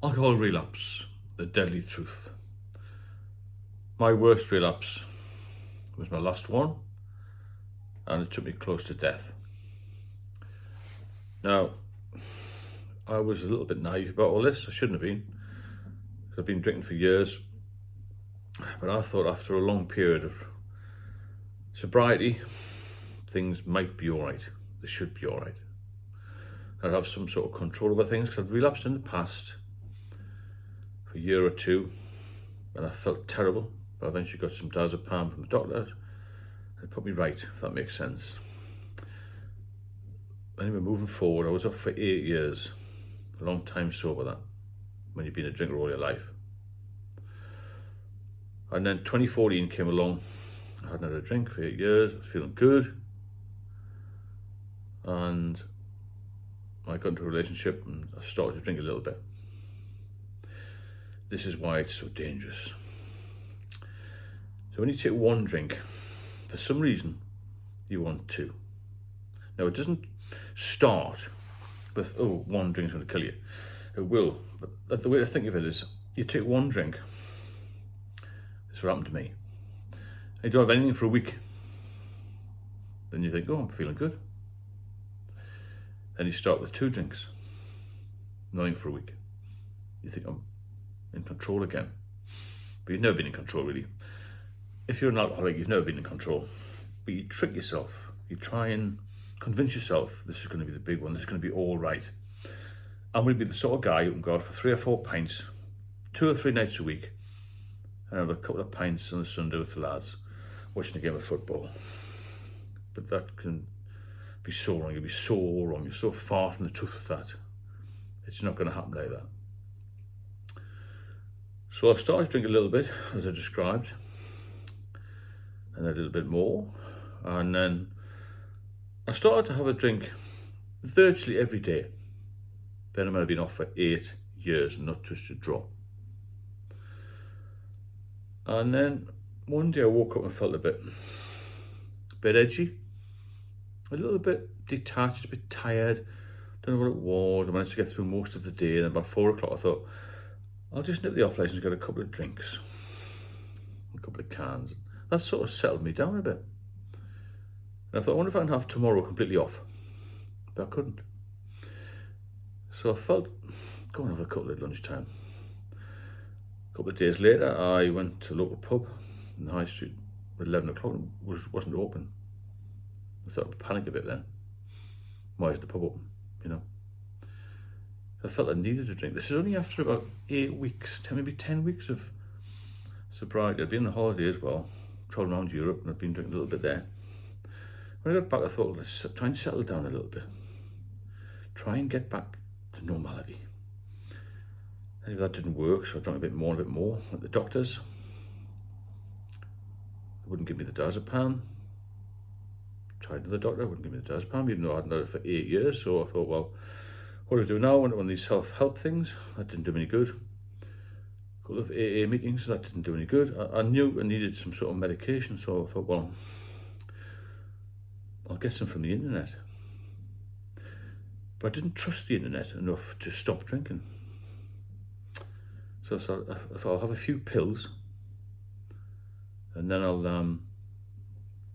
Alcohol relapse, the deadly truth. My worst relapse was my last one, and it took me close to death. Now, I was a little bit naive about all this. I shouldn't have been. I've been drinking for years, but I thought after a long period of sobriety, things might be all right. They should be all right. I'd have some sort of control over things because I'd relapsed in the past for a year or two, and I felt terrible. But I eventually got some diazepam from the doctor, and it put me right, if that makes sense. Anyway, moving forward, I was up for 8 years, a long time sober that, when you've been a drinker all your life. And then 2014 came along. I hadn't had a drink for 8 years, I was feeling good. And I got into a relationship and I started to drink a little bit. This is why it's so dangerous. So when you take one drink, for some reason, you want two. Now it doesn't start with, oh, one drink's going to kill you. It will, but the way to think of it is, you take one drink, this is what happened to me, and you don't have anything for a week. Then you think, oh, I'm feeling good. Then you start with 2 drinks, nothing for a week. You think, I'm in control again. But you've never been in control, really. If you're an alcoholic, you've never been in control. But you trick yourself. You try and convince yourself this is going to be the big one, this is going to be all right. I'm going to be the sort of guy who can go out for 3 or 4 pints, 2 or 3 nights a week, and have a couple of pints on a Sunday with the lads, watching a game of football. But that can be so wrong. You'll be so wrong. You're so far from the truth of that. It's not going to happen like that. So I started to drink a little bit, as I described, and a little bit more, and then I started to have a drink virtually every day. Then I might have been off for 8 years and not touched a drop. And then one day I woke up and felt a bit edgy, a little bit detached, a bit tired, don't know what it was. I managed to get through most of the day, and about 4 o'clock I thought, I'll just nip the off license and get a couple of drinks, a couple of cans. That sort of settled me down a bit. And I thought, I wonder if I can have tomorrow completely off. But I couldn't. So I felt, go and have a couple at lunchtime. A couple of days later, I went to a local pub in the high street at 11 o'clock and wasn't open. I thought I'd panic a bit then. Why is the pub open, you know? I felt I needed a drink. This is only after about 8 weeks, maybe 10 weeks of sobriety. I'd been on holiday as well, traveling around Europe, and I'd been drinking a little bit there. When I got back, I thought, let's try and settle down a little bit. Try and get back to normality. And if that didn't work, so I drank a bit more at the doctor's. They wouldn't give me the diazepam. Tried another doctor, wouldn't give me the diazepam, even though I hadn't had it for 8 years. So I thought, well, what do I do now? I went to one of these self-help things. That didn't do me any good. A couple of AA meetings, that didn't do any good. I knew I needed some sort of medication, so I thought, well, I'll get some from the internet. But I didn't trust the internet enough to stop drinking. So I thought I'll have a few pills, and then I'll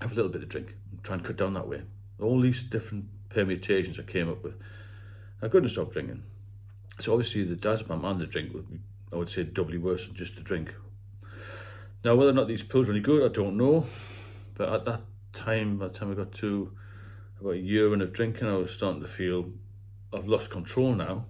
have a little bit of drink and try and cut down that way. All these different permutations I came up with. I couldn't stop drinking. So obviously the diazepam and the drink would be, I would say, doubly worse than just the drink. Now, whether or not these pills are any good, I don't know. But at that time, by the time I got to about a year in of drinking, I was starting to feel I've lost control now.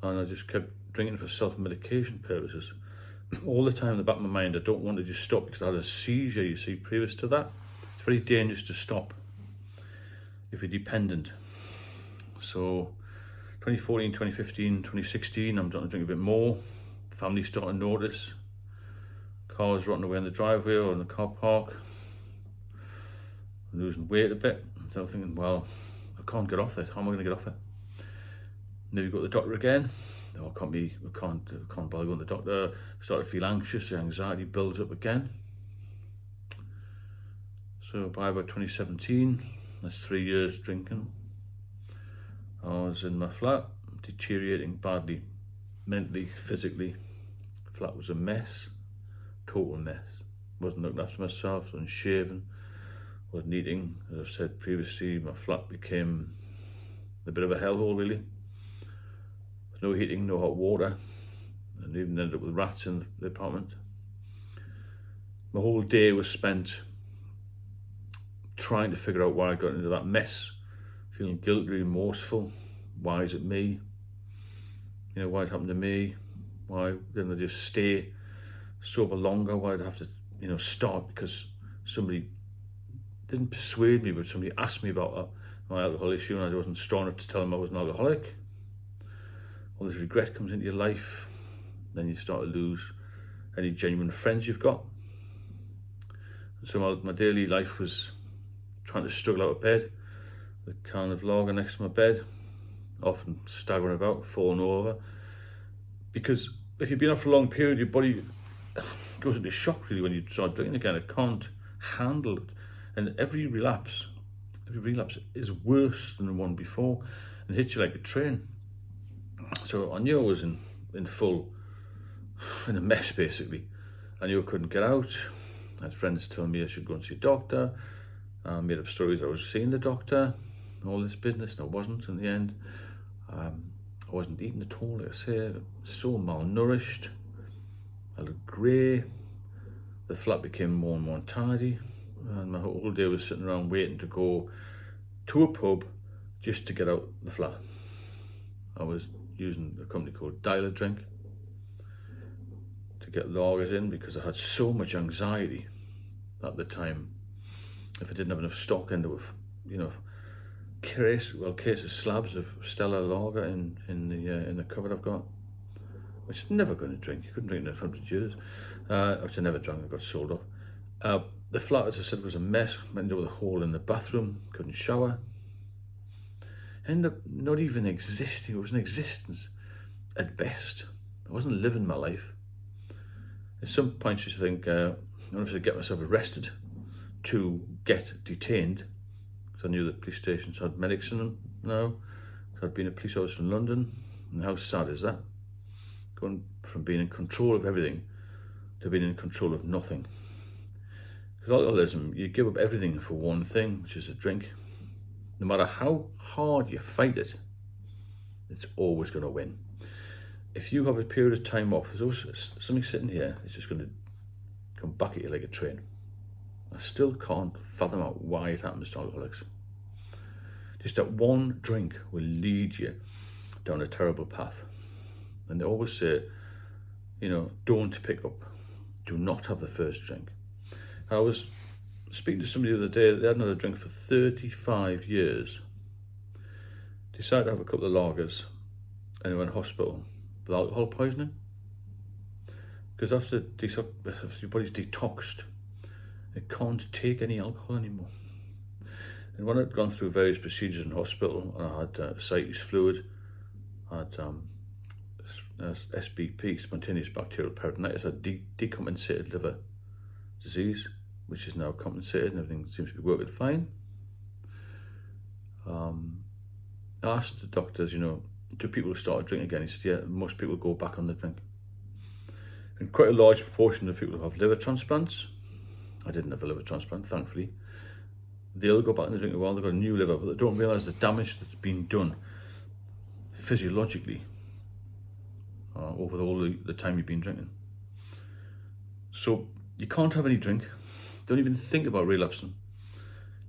And I just kept drinking for self-medication purposes. All the time in the back of my mind, I don't want to just stop because I had a seizure, you see, previous to that. It's very dangerous to stop if you're dependent. So 2014, 2015, 2016, I'm starting to drink a bit more. Family starting to notice. Cars rotting away in the driveway or in the car park. I'm losing weight a bit. So I'm thinking, well, I can't get off this. How am I going to get off it? Maybe go to the doctor again. No, I can't bother going to the doctor. Start to feel anxious, the anxiety builds up again. So by about 2017, that's 3 years drinking. I was in my flat, deteriorating badly, mentally, physically. Flat was a mess, total mess. Wasn't looking after myself, wasn't shaving, wasn't eating. As I've said previously, my flat became a bit of a hellhole, really. No heating, no hot water, and even ended up with rats in the apartment. My whole day was spent trying to figure out why I got into that mess, feeling guilty, remorseful. Why is it me? Why it happened to me? Why didn't I just stay sober longer? Why did I have to, start because somebody didn't persuade me, but somebody asked me about my alcohol issue and I wasn't strong enough to tell them I was an alcoholic. All this regret comes into your life. Then you start to lose any genuine friends you've got. And so my daily life was trying to struggle out of bed, the can of lager next to my bed, often staggering about, falling over. Because if you've been off for a long period, your body goes into shock really when you start drinking again. It can't handle it. And every relapse is worse than the one before and hits you like a train. So I knew I was in a mess basically. I knew I couldn't get out. I had friends telling me I should go and see a doctor. I made up stories I was seeing the doctor, all this business, and I wasn't in the end. I wasn't eating at all, like I say, so malnourished. I looked grey. The flat became more and more untidy, and my whole day was sitting around waiting to go to a pub just to get out the flat. I was using a company called Dial a Drink to get lagers in because I had so much anxiety at the time. If I didn't have enough stock, I ended up with, case of slabs of Stella lager in the cupboard I've got, which I'm never going to drink. You couldn't drink it in 100 years, which I never drank. I got sold off. The flat, as I said, was a mess. I ended up with a hole in the bathroom. Couldn't shower. Ended up not even existing. It was an existence at best. I wasn't living my life. At some points, you think I wanted to get myself arrested to get detained, because I knew that police stations had medics in them now. So I'd been a police officer in London, and how sad is that? Going from being in control of everything to being in control of nothing. Because alcoholism, you give up everything for one thing, which is a drink. No matter how hard you fight it, it's always going to win. If you have a period of time off, there's always something sitting here, it's just going to come back at you like a train. I still can't fathom out why it happens to alcoholics. Just that one drink will lead you down a terrible path. And they always say, don't pick up. Do not have the first drink. I was speaking to somebody the other day, they hadn't had a drink for 35 years. Decided to have a couple of lagers and they went to hospital with alcohol poisoning. Because after your body's detoxed, it can't take any alcohol anymore. And when I'd gone through various procedures in hospital, I had ascites fluid, I had SBP, spontaneous bacterial peritonitis, I had decompensated liver disease, which is now compensated and everything seems to be working fine. I asked the doctors, do people start drinking again? He said, yeah, most people go back on the drink. And quite a large proportion of people who have liver transplants, I didn't have a liver transplant, thankfully, they'll go back in the drink a while, they've got a new liver, but they don't realise the damage that's been done physiologically over all the time you've been drinking. So you can't have any drink. Don't even think about relapsing,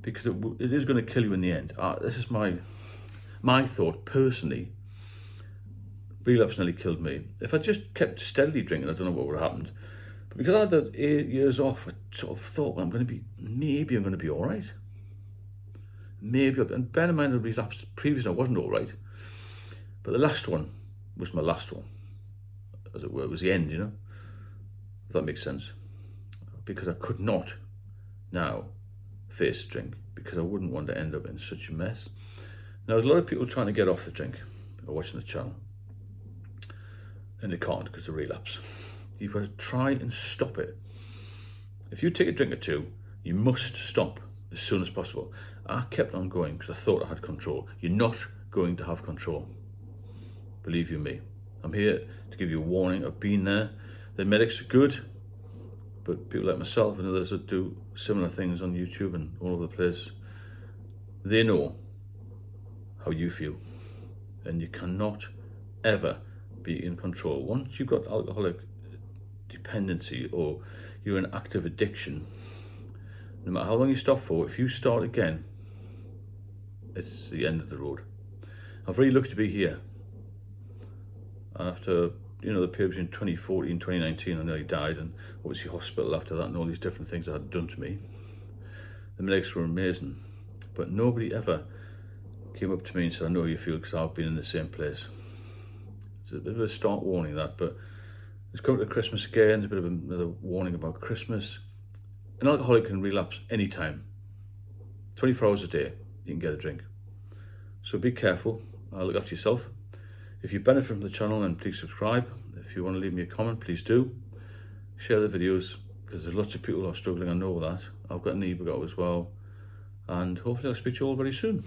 because it is going to kill you in the end. This is my thought personally. Relapse nearly killed me. If I just kept steadily drinking, I don't know what would have happened. But because I had those 8 years off, I sort of thought, well, maybe I'm going to be all right. Maybe, and bear in mind the relapse previous I wasn't all right. But the last one was my last one, as it were. It was the end, if that makes sense. Because I could not now face a drink, because I wouldn't want to end up in such a mess. Now, there's a lot of people trying to get off the drink or watching the channel, and they can't because of relapse. You've got to try and stop it. If you take a drink or two, you must stop as soon as possible. I kept on going because I thought I had control. You're not going to have control. believe you me. I'm here to give you a warning. I've been there. The medics are good, but people like myself and others that do similar things on YouTube and all over the place, they know how you feel, and you cannot ever be in control. Once you've got alcoholic dependency or you're in active addiction, no matter how long you stop for, if you start again, it's the end of the road. I'm very lucky to be here. And after, the period between 2014 and 2019, I nearly died, and obviously hospital after that and all these different things that had done to me. The medics were amazing, but nobody ever came up to me and said, I know how you feel because I've been in the same place. It's a bit of a stark warning, that, but it's coming to Christmas again. It's a bit of another warning about Christmas. An alcoholic can relapse anytime. 24 hours a day, you can get a drink. So be careful, look after yourself. If you benefit from the channel, then please subscribe. If you want to leave me a comment, please do. Share the videos, because there's lots of people who are struggling, I know that. I've got an ebook out as well. And hopefully I'll speak to you all very soon.